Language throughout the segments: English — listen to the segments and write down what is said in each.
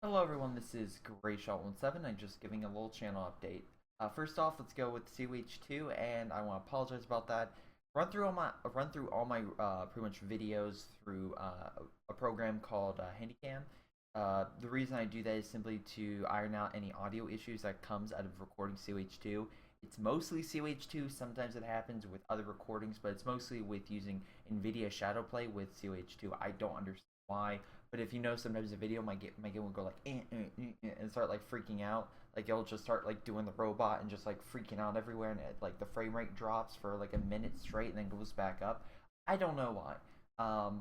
Hello everyone, this is Greyshot17. I'm just giving a little channel update. First off, let's go with COH2, and I want to apologize about that. Run through all my pretty much videos through a program called Handycam. The reason I do that is simply to iron out any audio issues that comes out of recording COH2. It's mostly COH2. Sometimes it happens with other recordings, but it's mostly with using NVIDIA Shadowplay with COH2. I don't understand why. But if you know, sometimes the video my game will go like and start like freaking out. Like it'll just start like doing the robot and just like freaking out everywhere, and like the frame rate drops for like a minute straight and then goes back up. I don't know why.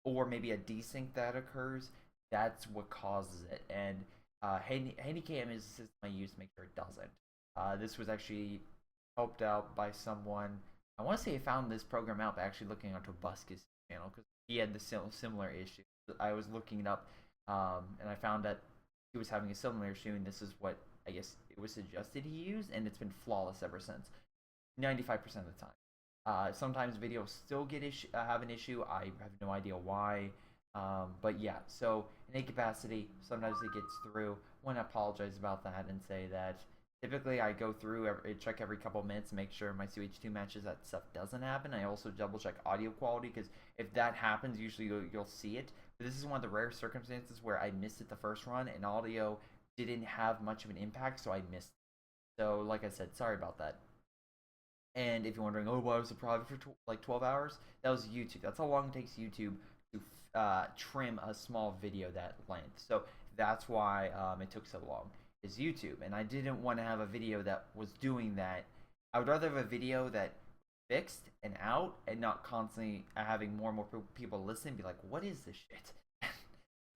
Or maybe a desync that occurs. That's what causes it. And Handycam is the system I use to make sure it doesn't. This was actually helped out by someone. I want to say I found this program out by actually looking onto Busk's channel because he had the similar issue. I was looking it up, and I found that he was having a similar issue, and this is what I guess it was suggested he use, and it's been flawless ever since. 95% of the time. Sometimes videos still have an issue. I have no idea why. But yeah, so in any capacity, sometimes it gets through. I want to apologize about that and say that typically I go through, check every couple minutes, make sure my CH2 matches that stuff doesn't happen. I also double check audio quality because if that happens, usually you'll see it. But this is one of the rare circumstances where I missed it the first run and audio didn't have much of an impact, so I missed it. So like I said, sorry about that. And if you're wondering, oh, why was it private for like 12 hours? That was YouTube. That's how long it takes YouTube to trim a small video that length. So that's why it took so long. Is YouTube, and I didn't want to have a video that was doing that. I would rather have a video that fixed and out, and not constantly having more and more people listen, and be like, "What is this shit?"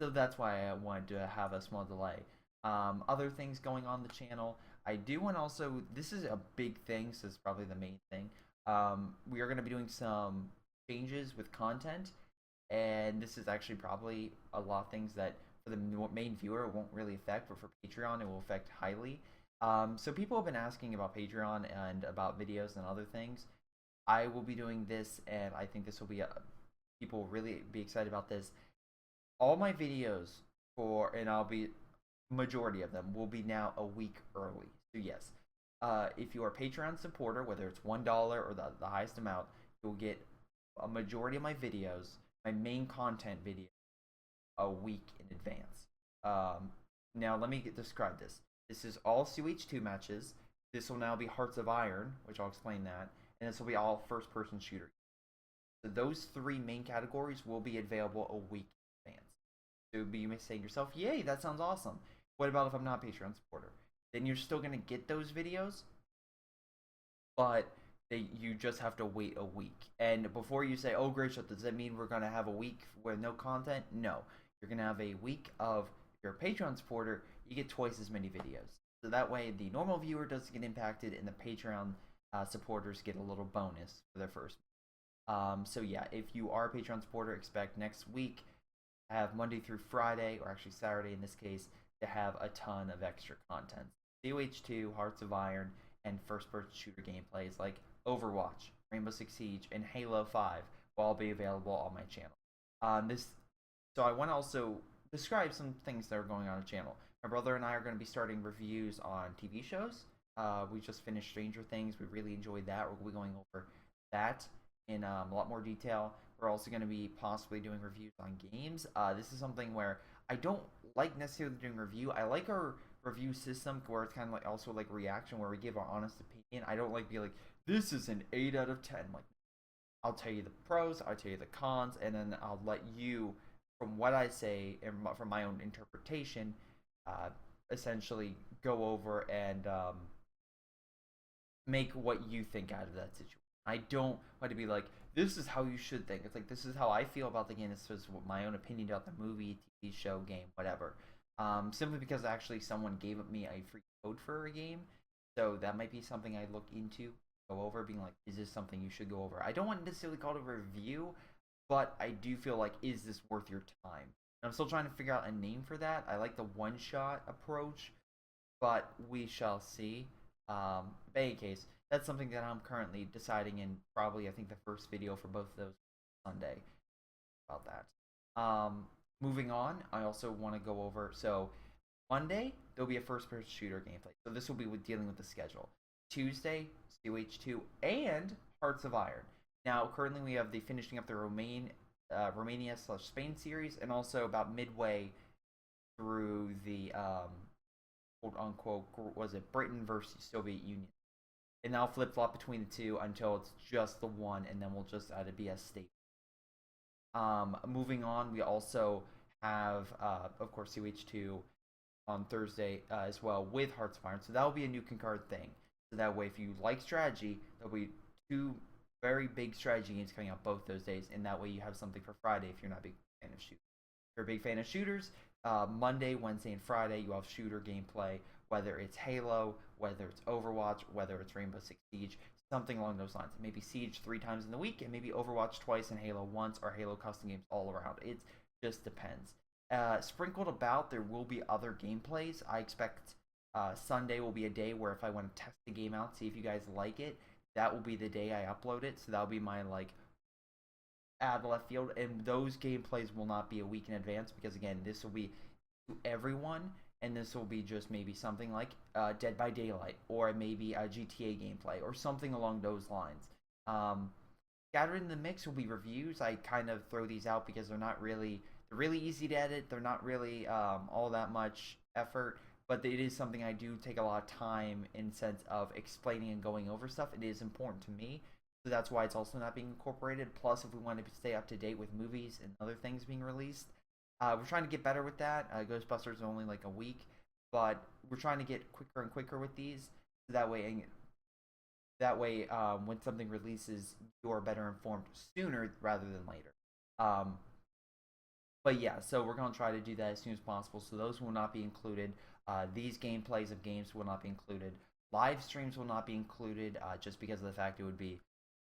So that's why I wanted to have a small delay. Other things going on the channel. I do want to also. This is a big thing, so it's probably the main thing. We are going to be doing some changes with content, and this is actually probably a lot of things that for the main viewer it won't really affect, but for Patreon it will affect highly. So people have been asking about Patreon and about videos and other things. I will be doing this, and I think this will be people will really be excited about this. All my videos and I'll be majority of them will be now a week early. So yes, if you are a Patreon supporter, whether it's $1 or the highest amount, you'll get a majority of my videos, my main content video, a week in advance. Now let me describe this. This is all CH2 matches. This will now be Hearts of Iron, which I'll explain that, and this will be all first-person shooter. So those three main categories will be available a week in advance. So you may say to yourself, "Yay, that sounds awesome." What about if I'm not a Patreon supporter? Then you're still gonna get those videos, but you just have to wait a week. And before you say, "Oh, Greyshot, does that mean we're gonna have a week with no content?" No, you're gonna have a week of. If you're a Patreon supporter, you get twice as many videos. So that way, the normal viewer doesn't get impacted, and the Patreon supporters get a little bonus for their first. So yeah, if you are a Patreon supporter, expect next week to have Monday through Friday, or actually Saturday in this case, to have a ton of extra content. COH2, Hearts of Iron, and first-person shooter gameplays like Overwatch, Rainbow Six Siege, and Halo 5 will all be available on my channel. So I want to also describe some things that are going on the channel. My brother and I are going to be starting reviews on TV shows. We just finished Stranger Things. We really enjoyed that. We'll be going over that in a lot more detail. We're also going to be possibly doing reviews on games. This is something where I don't like necessarily doing review. I like our review system where it's kind of like also like reaction where we give our honest opinion. I don't like be like, this is an 8 out of 10. Like, I'll tell you the pros, I'll tell you the cons, and then I'll let you, from what I say and from my own interpretation, essentially go over and make what you think out of that situation. I don't want to be like, this is how you should think. It's like, this is how I feel about the game. This is my own opinion about the movie, TV show, game, whatever. Simply because actually someone gave me a free code for a game. So that might be something I look into, go over, being like, is this something you should go over? I don't want to necessarily call it a review, but I do feel like, is this worth your time? And I'm still trying to figure out a name for that. I like the one-shot approach, but we shall see. In any case, that's something that I'm currently deciding in probably I think the first video for both of those Sunday about that. Moving on, I also want to go over. So Monday, there'll be a first-person shooter gameplay. So this will be dealing with the schedule. Tuesday, COH2 and Hearts of Iron. Now, currently we have the finishing up the Romania/Spain series, and also about midway through the quote unquote was it Britain versus Soviet Union, and I'll flip flop between the two until it's just the one, and then we'll just add a BS state. Moving on, we also have of course COH2 on Thursday as well with Hearts of Iron, so that will be a new concurrent thing. So that way, if you like strategy, there'll be two very big strategy games coming out both those days, and that way you have something for Friday if you're not a big fan of shooters. If you're a big fan of shooters, Monday, Wednesday, and Friday you have shooter gameplay, whether it's Halo, whether it's Overwatch, whether it's Rainbow Six Siege, something along those lines. Maybe Siege 3 times in the week, and maybe Overwatch twice and Halo once, or Halo custom games all around. It just depends. Sprinkled about, there will be other gameplays. I expect Sunday will be a day where if I want to test the game out, see if you guys like it, that will be the day I upload it. So that'll be my add left field, and those gameplays will not be a week in advance, because again, this will be to everyone, and this will be just maybe something like Dead by Daylight, or maybe a GTA gameplay, or something along those lines. Scattered in the mix will be reviews. I kind of throw these out because they're really easy to edit. They're not really all that much effort, but it is something I do take a lot of time in sense of explaining and going over stuff. It is important to me, so that's why it's also not being incorporated. Plus, if we want to stay up to date with movies and other things being released, we're trying to get better with that. Ghostbusters is only like a week, but we're trying to get quicker and quicker with these, so that way when something releases, you are better informed sooner rather than later. But yeah, so we're going to try to do that as soon as possible, so those will not be included. These gameplays of games will not be included. Live streams will not be included, just because of the fact it would be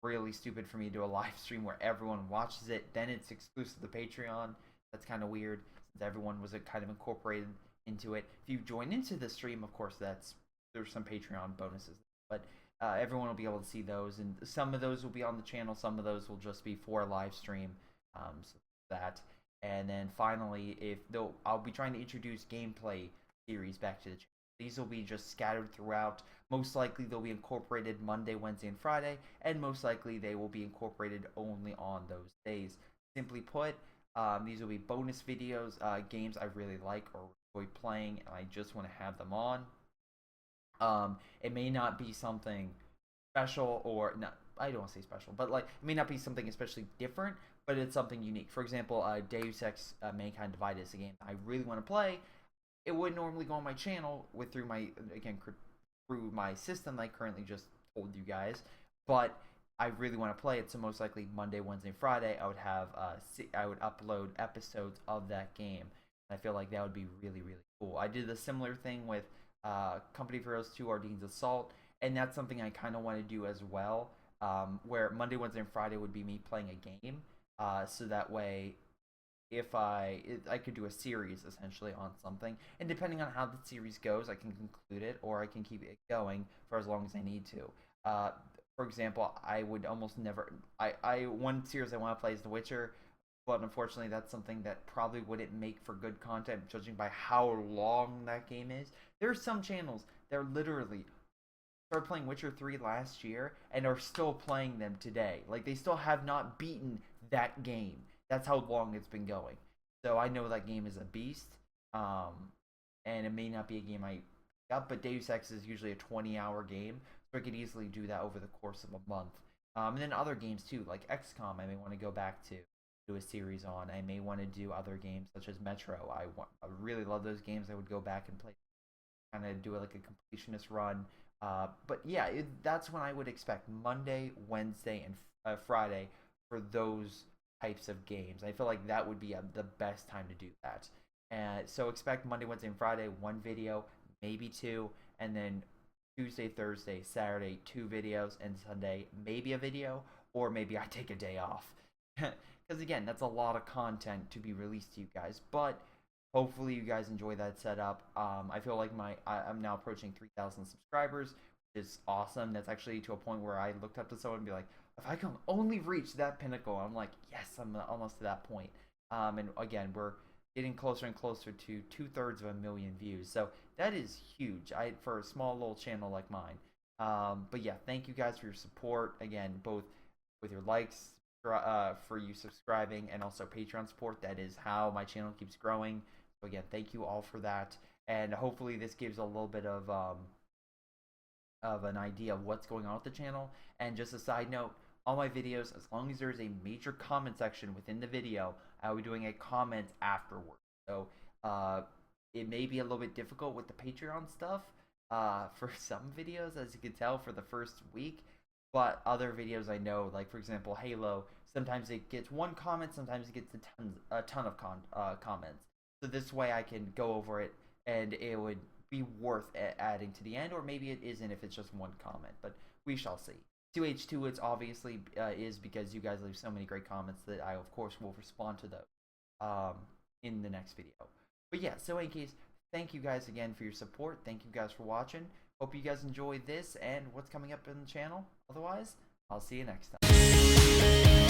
really stupid for me to do a live stream where everyone watches it, then it's exclusive to Patreon. That's kind of weird, since everyone was kind of incorporated into it. If you join into the stream, of course, there's some Patreon bonuses, but everyone will be able to see those, and some of those will be on the channel, some of those will just be for a live stream. So that. And then finally, I'll be trying to introduce gameplay series back to the channel. These will be just scattered throughout. Most likely they'll be incorporated Monday, Wednesday, and Friday, and most likely they will be incorporated only on those days. Simply put, these will be bonus videos, games I really like or enjoy playing, and I just want to have them on. It may not be something special, or not, I don't want to say special, but it may not be something especially different, but it's something unique. For example, Deus Ex Mankind Divided is a game I really want to play. It wouldn't normally go on my channel through my system I currently just told you guys, but I really want to play it. So most likely Monday, Wednesday, Friday, I would upload episodes of that game. And I feel like that would be really, really cool. I did a similar thing with Company of Heroes 2: Ardene's Assault, and that's something I kind of want to do as well. Where Monday, Wednesday, and Friday would be me playing a game. So that way, if I could do a series essentially on something, and depending on how the series goes, I can conclude it, or I can keep it going for as long as I need to. For example, I would almost never. One series I want to play is The Witcher, but unfortunately, that's something that probably wouldn't make for good content, judging by how long that game is. There are some channels that are literally started playing Witcher 3 last year and are still playing them today. They still have not beaten that game. That's how long it's been going. So I know that game is a beast, and it may not be a game I pick up, but Deus Ex is usually a 20-hour game, so I could easily do that over the course of a month. And then other games too, like XCOM, I may want to go back to do a series on. I may want to do other games such as Metro. I really love those games. I would go back and play, kind of do a completionist run. But yeah, that's when I would expect Monday, Wednesday, and Friday for those types of games. I feel like that would be the best time to do that. And so expect Monday, Wednesday, and Friday, one video, maybe two, and then Tuesday, Thursday, Saturday, 2 videos, and Sunday, maybe a video, or maybe I take a day off. Because again, that's a lot of content to be released to you guys, but hopefully you guys enjoy that setup. I feel like I'm now approaching 3,000 subscribers, which is awesome. That's actually to a point where I looked up to someone and be like, if I can only reach that pinnacle, I'm like, yes, I'm almost to that point. And again, we're getting closer and closer to 2/3 of a million views. So that is huge. For a small little channel like mine. But yeah, thank you guys for your support again, both with your likes, for you subscribing, and also Patreon support. That is how my channel keeps growing. So again, thank you all for that, and hopefully this gives a little bit of an idea of what's going on with the channel. And just a side note, all my videos, as long as there's a major comment section within the video, I'll be doing a comment afterward. So it may be a little bit difficult with the Patreon stuff for some videos, as you can tell, for the first week. But other videos I know, like for example Halo, sometimes it gets one comment, sometimes it gets a ton of comments. So this way I can go over it, and it would be worth adding to the end, or maybe it isn't if it's just one comment, but we shall see. COH2, it's obviously is because you guys leave so many great comments that I of course will respond to those in the next video. But yeah, so in case, thank you guys again for your support. Thank you guys for watching. Hope you guys enjoyed this and what's coming up in the channel. Otherwise, I'll see you next time.